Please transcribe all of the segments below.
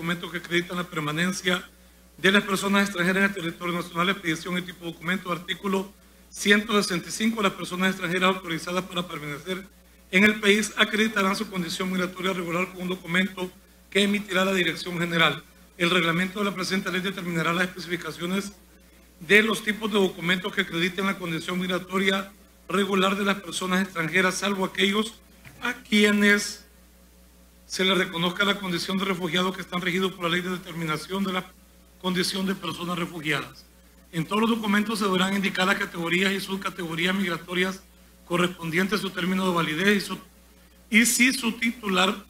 documentos que acreditan la permanencia de las personas extranjeras en el territorio nacional, expedición y tipo de documento. Artículo 165. Las personas extranjeras autorizadas para permanecer en el país acreditarán su condición migratoria regular con un documento que emitirá la Dirección General. El reglamento de la presente ley determinará las especificaciones de los tipos de documentos que acrediten la condición migratoria regular de las personas extranjeras, salvo aquellos a quienes se les reconozca la condición de refugiado, que están regidos por la ley de determinación de la condición de personas refugiadas. En todos los documentos se deberán indicar las categorías y subcategorías migratorias correspondientes a su término de validez y si su titular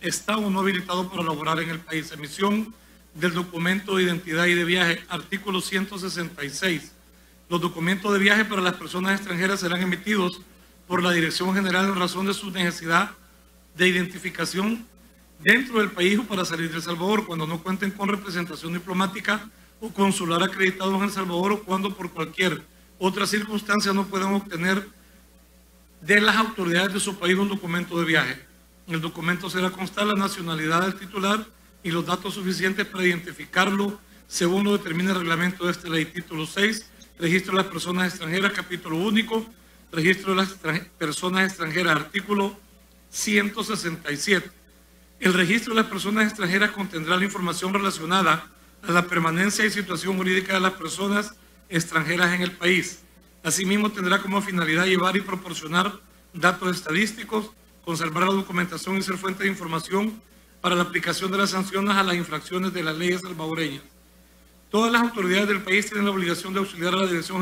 está o no habilitado para laborar en el país. Emisión del documento de identidad y de viaje. Artículo 166. Los documentos de viaje para las personas extranjeras serán emitidos por la Dirección General en razón de su necesidad de identificación dentro del país o para salir de El Salvador, cuando no cuenten con representación diplomática o consular acreditado en El Salvador, o cuando por cualquier otra circunstancia no puedan obtener de las autoridades de su país un documento de viaje. En el documento será constar la nacionalidad del titular y los datos suficientes para identificarlo según lo determine el reglamento de esta ley. Título 6. Registro de las personas extranjeras. Capítulo único. Registro de las personas extranjeras. Artículo 167. El registro de las personas extranjeras contendrá la información relacionada a la permanencia y situación jurídica de las personas extranjeras en el país. Asimismo, tendrá como finalidad llevar y proporcionar datos estadísticos, conservar la documentación y ser fuente de información para la aplicación de las sanciones a las infracciones de las leyes salvadoreñas. Todas las autoridades del país tienen la obligación de auxiliar a la Dirección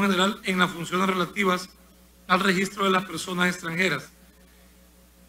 General, en las funciones relativas al registro de las personas extranjeras.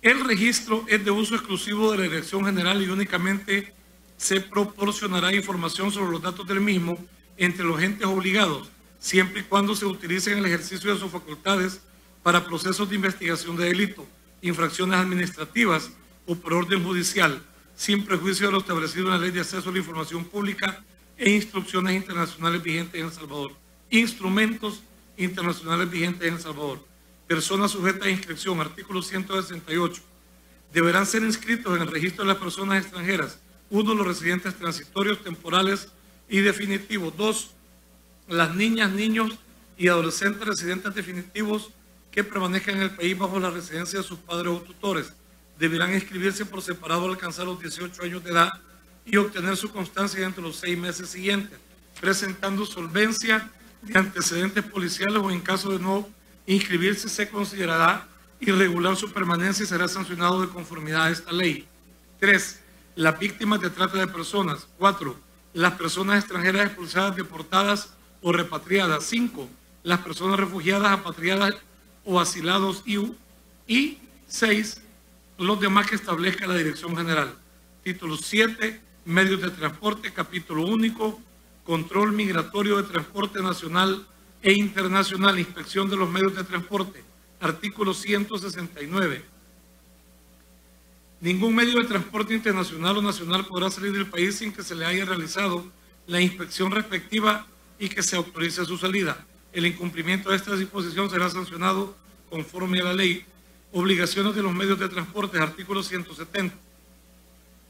El registro es de uso exclusivo de la Dirección General y únicamente se proporcionará información sobre los datos del mismo entre los entes obligados, siempre y cuando se utilice en el ejercicio de sus facultades para procesos de investigación de delito, infracciones administrativas o por orden judicial, sin prejuicio de lo establecido en la Ley de Acceso a la Información Pública e instrucciones internacionales vigentes en El Salvador. Instrumentos internacionales vigentes en El Salvador. Personas sujetas a inscripción. Artículo 168. Deberán ser inscritos en el registro de las personas extranjeras. 1. Los residentes transitorios, temporales y definitivos. 2. Las niñas, niños y adolescentes residentes definitivos que permanezcan en el país bajo la residencia de sus padres o tutores. Deberán inscribirse por separado al alcanzar los 18 años de edad y obtener su constancia entre los 6 meses siguientes, presentando solvencia de antecedentes policiales, o en caso de no inscribirse se considerará irregular su permanencia y será sancionado de conformidad a esta ley. 3. Las víctimas de trata de personas. 4. Las personas extranjeras expulsadas, deportadas o repatriadas. 5. Las personas refugiadas, apatriadas o asilados. Y 6. Los demás que establezca la Dirección General. Título 7. Medios de transporte. Capítulo único. Control migratorio de transporte nacional e internacional. Inspección de los medios de transporte. Artículo 169. Ningún medio de transporte internacional o nacional podrá salir del país sin que se le haya realizado la inspección respectiva y que se autorice su salida. El incumplimiento de esta disposición será sancionado conforme a la ley. Obligaciones de los medios de transporte. Artículo 170.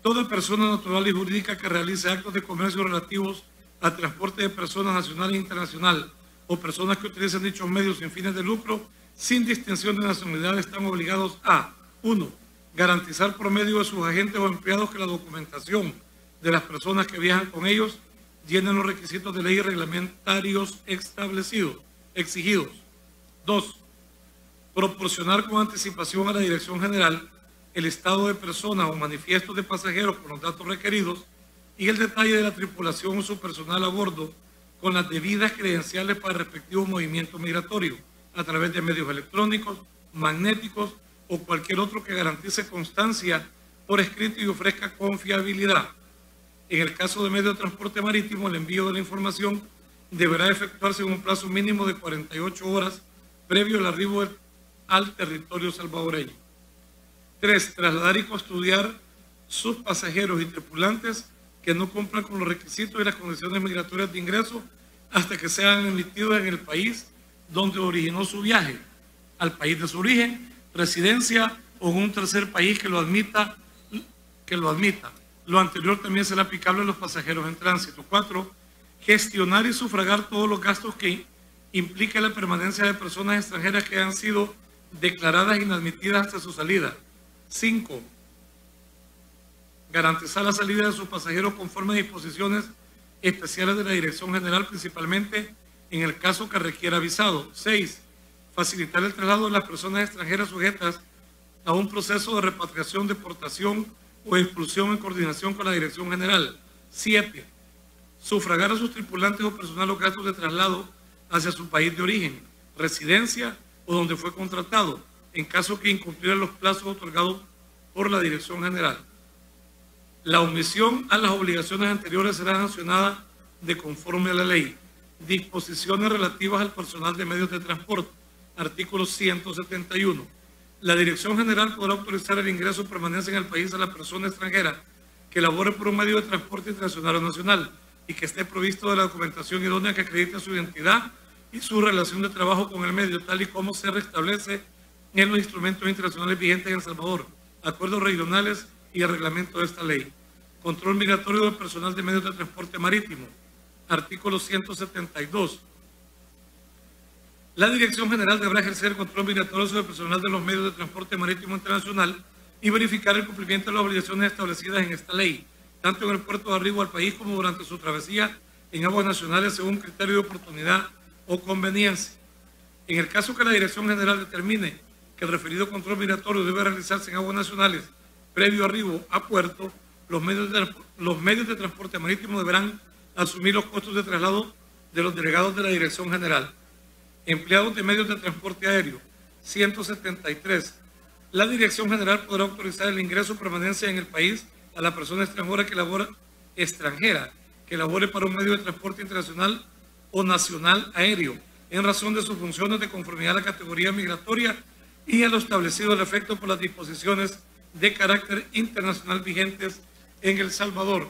Toda persona natural y jurídica que realice actos de comercio relativos al transporte de personas nacional e internacional, o personas que utilicen dichos medios sin fines de lucro, sin distinción de nacionalidad, están obligados a: 1. Garantizar por medio de sus agentes o empleados que la documentación de las personas que viajan con ellos llenen los requisitos de ley y reglamentarios exigidos. 2. Proporcionar con anticipación a la Dirección General el estado de personas o manifiestos de pasajeros con los datos requeridos y el detalle de la tripulación o su personal a bordo con las debidas credenciales para el respectivo movimiento migratorio a través de medios electrónicos, magnéticos o cualquier otro que garantice constancia por escrito y ofrezca confiabilidad. En el caso de medio de transporte marítimo, el envío de la información deberá efectuarse en un plazo mínimo de 48 horas previo al arribo al territorio salvadoreño. 3. Trasladar y custodiar sus pasajeros y tripulantes que no cumplan con los requisitos y las condiciones migratorias de ingreso hasta que sean emitidos en el país donde originó su viaje, al país de su origen, residencia o en un tercer país que lo admita, que lo admita. Lo anterior también será aplicable a los pasajeros en tránsito. 4. Gestionar y sufragar todos los gastos que implique la permanencia de personas extranjeras que han sido declaradas inadmitidas hasta su salida. 5. Garantizar la salida de sus pasajeros conforme a disposiciones especiales de la Dirección General, principalmente en el caso que requiera visado. 6. Facilitar el traslado de las personas extranjeras sujetas a un proceso de repatriación, deportación o expulsión en coordinación con la Dirección General. 7. Sufragar a sus tripulantes o personal los gastos de traslado hacia su país de origen, residencia o donde fue contratado, en caso que incumpliera los plazos otorgados por la Dirección General. La omisión a las obligaciones anteriores será sancionada de conforme a la ley. Disposiciones relativas al personal de medios de transporte. Artículo 171. La Dirección General podrá autorizar el ingreso o permanencia en el país a la persona extranjera que labore por un medio de transporte internacional o nacional y que esté provisto de la documentación idónea que acredite su identidad y su relación de trabajo con el medio, tal y como se restablece en los instrumentos internacionales vigentes en El Salvador, acuerdos regionales y el reglamento de esta ley. Control migratorio del personal de medios de transporte marítimo. Artículo 172. La Dirección General deberá ejercer el control migratorio sobre el personal de los medios de transporte marítimo internacional y verificar el cumplimiento de las obligaciones establecidas en esta ley, tanto en el puerto de arribo al país como durante su travesía en aguas nacionales según criterio de oportunidad o conveniencia. En el caso que la Dirección General determine que el referido control migratorio debe realizarse en aguas nacionales previo arribo a puerto, los medios de transporte marítimo deberán asumir los costos de traslado de los delegados de la Dirección General. Empleados de medios de transporte aéreo. 173. La Dirección General podrá autorizar el ingreso o permanencia en el país a la persona extranjera que labore para un medio de transporte internacional o nacional aéreo, en razón de sus funciones de conformidad a la categoría migratoria y a lo establecido al efecto por las disposiciones de carácter internacional vigentes en El Salvador.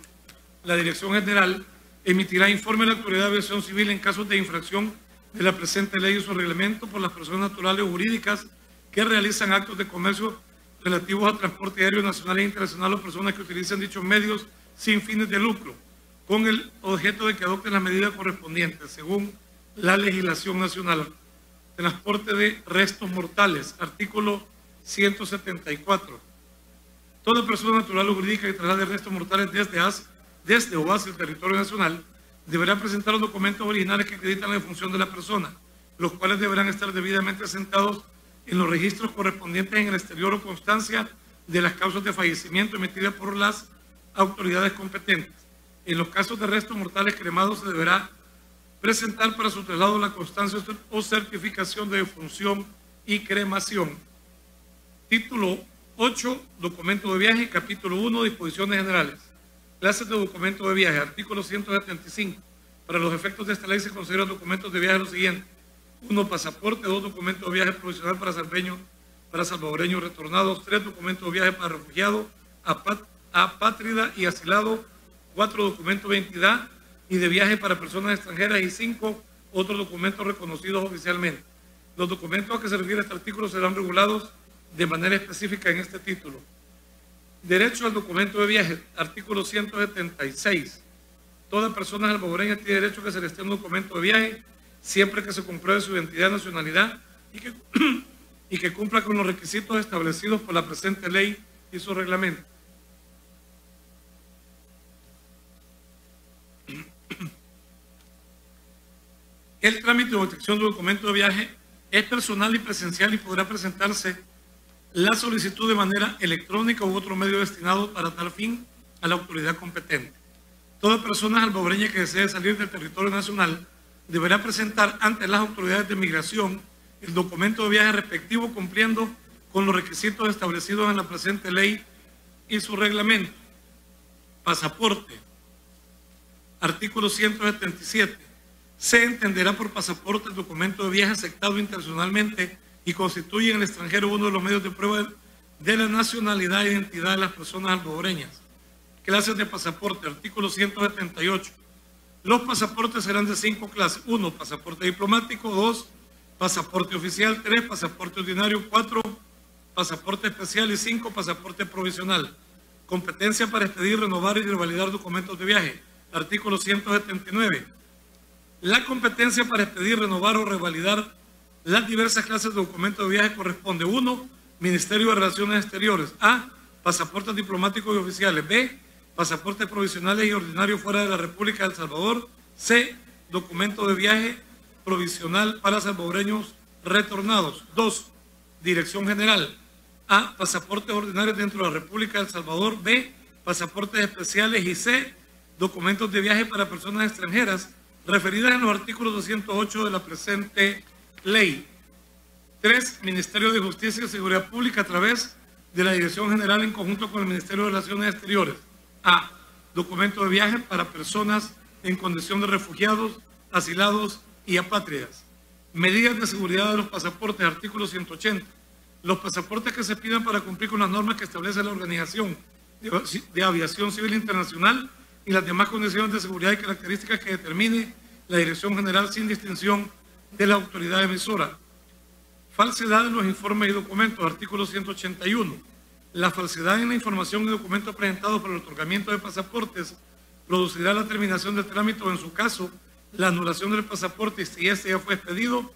La Dirección General emitirá informe a la Autoridad de Aviación Civil en casos de infracción de la presente ley y su reglamento por las personas naturales o jurídicas que realizan actos de comercio relativos a transporte aéreo nacional e internacional o personas que utilizan dichos medios sin fines de lucro, con el objeto de que adopten las medidas correspondientes según la legislación nacional. Transporte de restos mortales. Artículo 174. Toda persona natural o jurídica que traslade restos mortales desde o hacia el territorio nacional deberá presentar los documentos originales que acreditan la defunción de la persona, los cuales deberán estar debidamente asentados en los registros correspondientes en el exterior o constancia de las causas de fallecimiento emitidas por las autoridades competentes. En los casos de restos mortales cremados se deberá presentar para su traslado la constancia o certificación de defunción y cremación. Título 8. Documento de viaje. Capítulo 1. Disposiciones generales. Clases de documento de viaje. Artículo 175. Para los efectos de esta ley se consideran documentos de viaje los siguientes. 1. Pasaporte. 2. Documento de viaje provisional para salvadoreños retornados. 3. Documento de viaje para refugiado, apátrida y asilado. 4. Documento de identidad y de viaje para personas extranjeras. Y 5. Otros documentos reconocidos oficialmente. Los documentos a que se refiere este artículo serán regulados de manera específica en este título. Derecho al documento de viaje. Artículo 176. Toda persona salvadoreña tiene derecho a que se le esté un documento de viaje siempre que se compruebe su identidad y nacionalidad y que cumpla con los requisitos establecidos por la presente ley y su reglamento. El trámite de obtención de documento de viaje es personal y presencial y podrá presentarse la solicitud de manera electrónica u otro medio destinado para tal fin a la autoridad competente. Toda persona salvadoreña que desee salir del territorio nacional deberá presentar ante las autoridades de migración el documento de viaje respectivo cumpliendo con los requisitos establecidos en la presente ley y su reglamento. Pasaporte. Artículo 177. Se entenderá por pasaporte el documento de viaje aceptado internacionalmente y constituye en el extranjero uno de los medios de prueba de la nacionalidad e identidad de las personas salvadoreñas. Clases de pasaporte. Artículo 178. Los pasaportes serán de 5 clases. 1. Pasaporte diplomático. 2. Pasaporte oficial. 3. Pasaporte ordinario. 4. Pasaporte especial. Y 5. Pasaporte provisional. Competencia para expedir, renovar y revalidar documentos de viaje. Artículo 179. La competencia para expedir, renovar o revalidar las diversas clases de documentos de viaje corresponde: 1. Ministerio de Relaciones Exteriores. A. Pasaportes diplomáticos y oficiales. B. Pasaportes provisionales y ordinarios fuera de la República de El Salvador. C. Documento de viaje provisional para salvadoreños retornados. 2. Dirección General. A. Pasaportes ordinarios dentro de la República de El Salvador. B. Pasaportes especiales. Y C. Documentos de viaje para personas extranjeras referidas en los artículos 208 de la presente ley. 3. Ministerio de Justicia y Seguridad Pública a través de la Dirección General en conjunto con el Ministerio de Relaciones Exteriores. A. Documento de viaje para personas en condición de refugiados, asilados y apátridas. Medidas de seguridad de los pasaportes, artículo 180. Los pasaportes que se pidan para cumplir con las normas que establece la Organización de Aviación Civil Internacional y las demás condiciones de seguridad y características que determine la Dirección General sin distinción de la autoridad emisora. Falsedad en los informes y documentos, artículo 181. La falsedad en la información y documentos presentados para el otorgamiento de pasaportes producirá la terminación del trámite o, en su caso, la anulación del pasaporte si este ya fue expedido,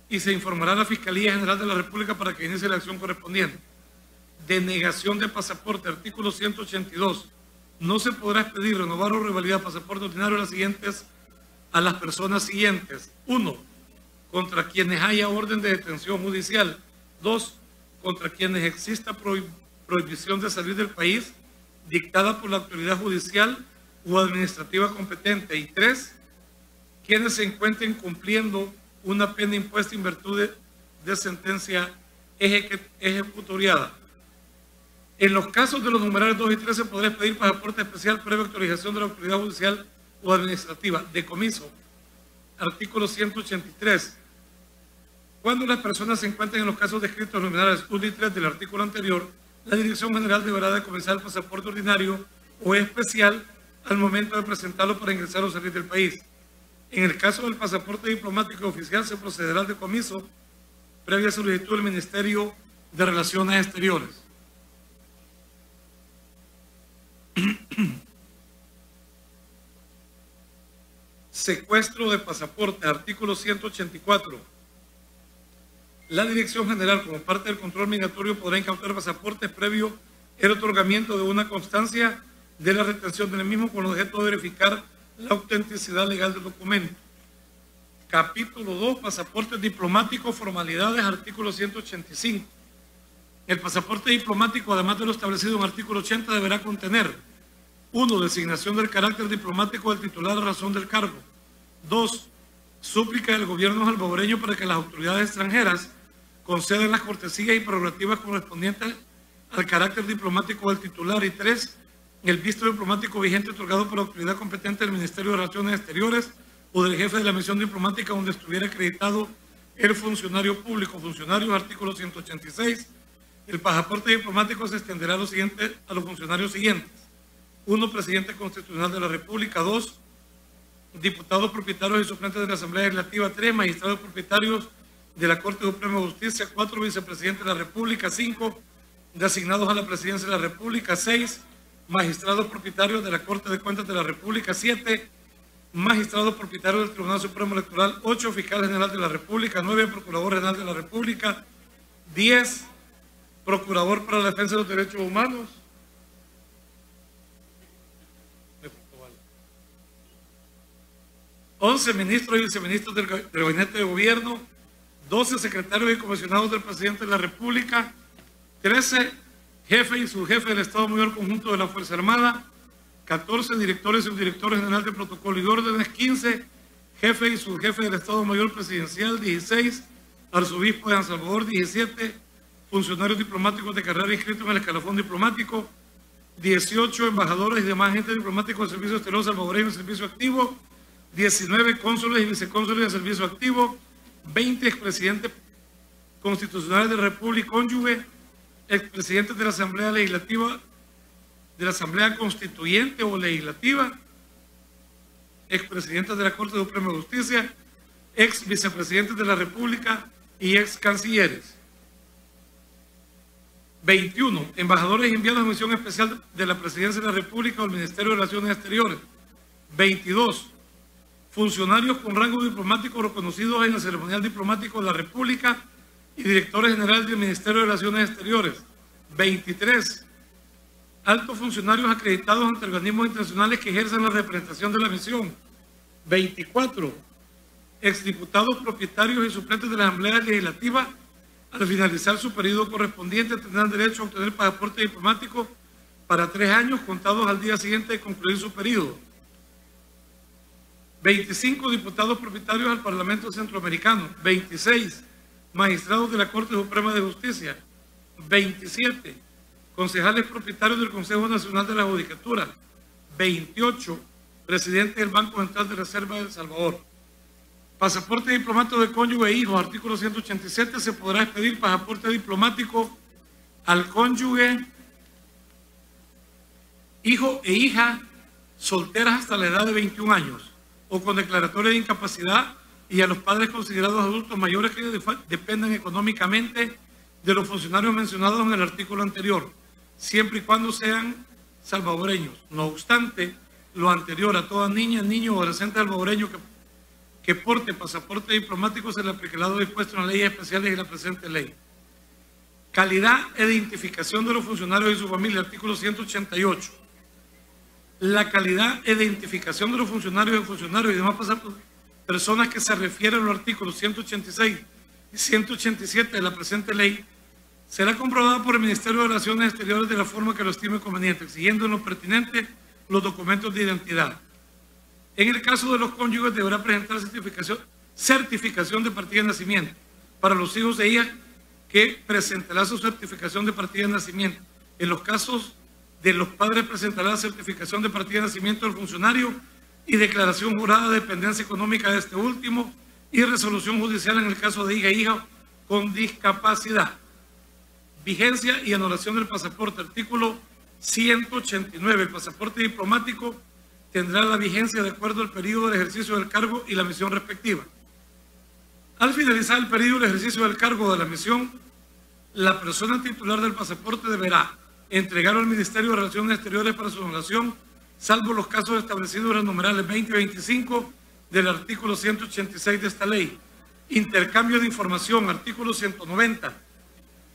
y se informará a la Fiscalía General de la República para que inicie la acción correspondiente. Denegación de pasaporte, artículo 182. No se podrá expedir, renovar o revalidar pasaporte ordinario a las personas siguientes. 1. Contra quienes haya orden de detención judicial. 2. Contra quienes exista prohibición de salir del país dictada por la autoridad judicial o administrativa competente. Y 3. Quienes se encuentren cumpliendo una pena impuesta en virtud de sentencia ejecutoriada. En los casos de los numerales 2 y 3 se podrá expedir pasaporte especial previa autorización de la autoridad judicial o administrativa. Decomiso. Artículo 183. Cuando las personas se encuentren en los casos descritos en los numerales 1 y 3 del artículo anterior, la Dirección General deberá decomisar el pasaporte ordinario o especial al momento de presentarlo para ingresar o salir del país. En el caso del pasaporte diplomático oficial se procederá al decomiso previa solicitud del Ministerio de Relaciones Exteriores. Secuestro de pasaporte, artículo 184. La Dirección General, como parte del control migratorio, podrá incautar pasaportes previo el otorgamiento de una constancia de la retención del mismo con el objeto de verificar la autenticidad legal del documento. Capítulo 2, pasaportes diplomáticos, formalidades, artículo 185. El pasaporte diplomático, además de lo establecido en el artículo 80, deberá contener: 1. Designación del carácter diplomático del titular a razón del cargo. 2. Súplica del gobierno salvadoreño para que las autoridades extranjeras concedan las cortesías y prerrogativas correspondientes al carácter diplomático del titular. Y 3. El visto diplomático vigente otorgado por la autoridad competente del Ministerio de Relaciones Exteriores o del jefe de la misión diplomática donde estuviera acreditado el funcionario público. Funcionarios, artículo 186. El pasaporte diplomático se extenderá a los funcionarios siguientes: 1. Presidente constitucional de la República. 2. Diputados propietarios y suplentes de la Asamblea Legislativa. 3. Magistrados propietarios de la Corte Suprema de Justicia. 4. Vicepresidente de la República. 5. Designados a la Presidencia de la República. 6. Magistrados propietarios de la Corte de Cuentas de la República. 7. Magistrados propietarios del Tribunal Supremo Electoral. 8. Fiscal General de la República. 9. Procurador General de la República. 10. Procurador para la Defensa de los Derechos Humanos. 11. Ministros y viceministros del Gabinete de Gobierno. 12. Secretarios y comisionados del Presidente de la República. 13. Jefe y subjefe del Estado Mayor Conjunto de la Fuerza Armada. 14. Directores y subdirectores general de protocolo y órdenes. 15. Jefe y subjefe del Estado Mayor Presidencial. 16. Arzobispo de San Salvador. 17. Funcionarios diplomáticos de carrera inscritos en el escalafón diplomático. 18. Embajadores y demás agentes diplomáticos del Servicio Exterior salvadoreño en servicio activo. 19. Cónsules y vicecónsules en servicio activo. 20. Expresidentes constitucionales de la República y cónyuge. Expresidentes de la Asamblea Legislativa, de la Asamblea Constituyente o Legislativa. Expresidentes de la Corte Suprema de Justicia. Ex vicepresidentes de la República y ex cancilleres. 21. Embajadores enviados a misión especial de la Presidencia de la República o el Ministerio de Relaciones Exteriores. 22. Funcionarios con rango diplomático reconocidos en el ceremonial diplomático de la República y directores generales del Ministerio de Relaciones Exteriores. 23. Altos funcionarios acreditados ante organismos internacionales que ejercen la representación de la misión. 24. Exdiputados propietarios y suplentes de la Asamblea Legislativa, al finalizar su periodo correspondiente, tendrán derecho a obtener pasaporte diplomático para 3 años contados al día siguiente de concluir su periodo. 25 diputados propietarios al Parlamento Centroamericano. 26 magistrados de la Corte Suprema de Justicia. 27 concejales propietarios del Consejo Nacional de la Judicatura. 28 presidente del Banco Central de Reserva de El Salvador. Pasaporte diplomático de cónyuge e hijos. Artículo 187. Se podrá expedir pasaporte diplomático al cónyuge, hijo e hija solteras hasta la edad de 21 años o con declaratoria de incapacidad, y a los padres considerados adultos mayores que dependan económicamente de los funcionarios mencionados en el artículo anterior, siempre y cuando sean salvadoreños. No obstante, lo anterior, a toda niña, niño o adolescente salvadoreño que porte pasaporte diplomático se le aplicará lo dispuesto en las leyes especiales y la presente ley. Calidad e identificación de los funcionarios y su familia. Artículo 188. La calidad e identificación de los funcionarios y demás personas que se refieren a los artículos 186 y 187 de la presente ley será comprobada por el Ministerio de Relaciones Exteriores de la forma que lo estime conveniente, exigiendo en lo pertinente los documentos de identidad. En el caso de los cónyuges deberá presentar certificación de partida de nacimiento. Para los hijos e hijas, que presentará su certificación de partida de nacimiento. En los casos de los padres, presentará la certificación de partida de nacimiento del funcionario y declaración jurada de dependencia económica de este último y resolución judicial en el caso de hija e hija con discapacidad. Vigencia y anulación del pasaporte. Artículo 189. El pasaporte diplomático tendrá la vigencia de acuerdo al periodo de ejercicio del cargo y la misión respectiva. Al finalizar el periodo de ejercicio del cargo de la misión, la persona titular del pasaporte deberá entregarlo al Ministerio de Relaciones Exteriores para su anulación, salvo los casos establecidos en los numerales 20 y 25 del artículo 186 de esta ley. Intercambio de información. Artículo 190.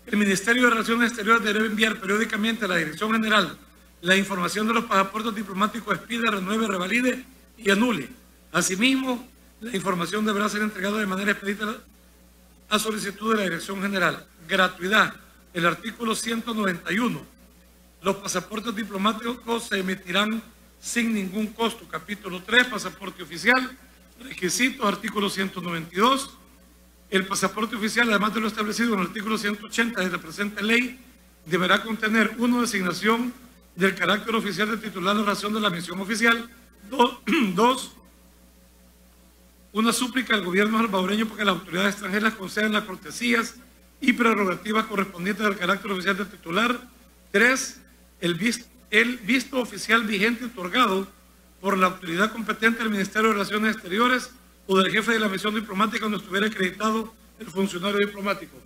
El Ministerio de Relaciones Exteriores debe enviar periódicamente a la Dirección General la información de los pasaportes diplomáticos, expida, renueve, revalide y anule. Asimismo, la información deberá ser entregada de manera expedita a solicitud de la Dirección General. Gratuidad. El artículo 191. Los pasaportes diplomáticos se emitirán sin ningún costo. Capítulo 3, pasaporte oficial. Requisitos, artículo 192. El pasaporte oficial, además de lo establecido en el artículo 180 de la presente ley, deberá contener 1. Designación del carácter oficial del titular de razón de la misión oficial. 2. Una súplica al gobierno salvadoreño porque las autoridades extranjeras concedan las cortesías y prerrogativas correspondientes al carácter oficial del titular. 3. El visto oficial vigente otorgado por la autoridad competente del Ministerio de Relaciones Exteriores o del jefe de la misión diplomática donde estuviera acreditado el funcionario diplomático.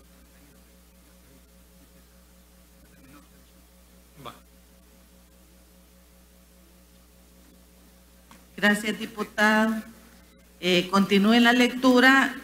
Gracias, diputado. Continúe la lectura.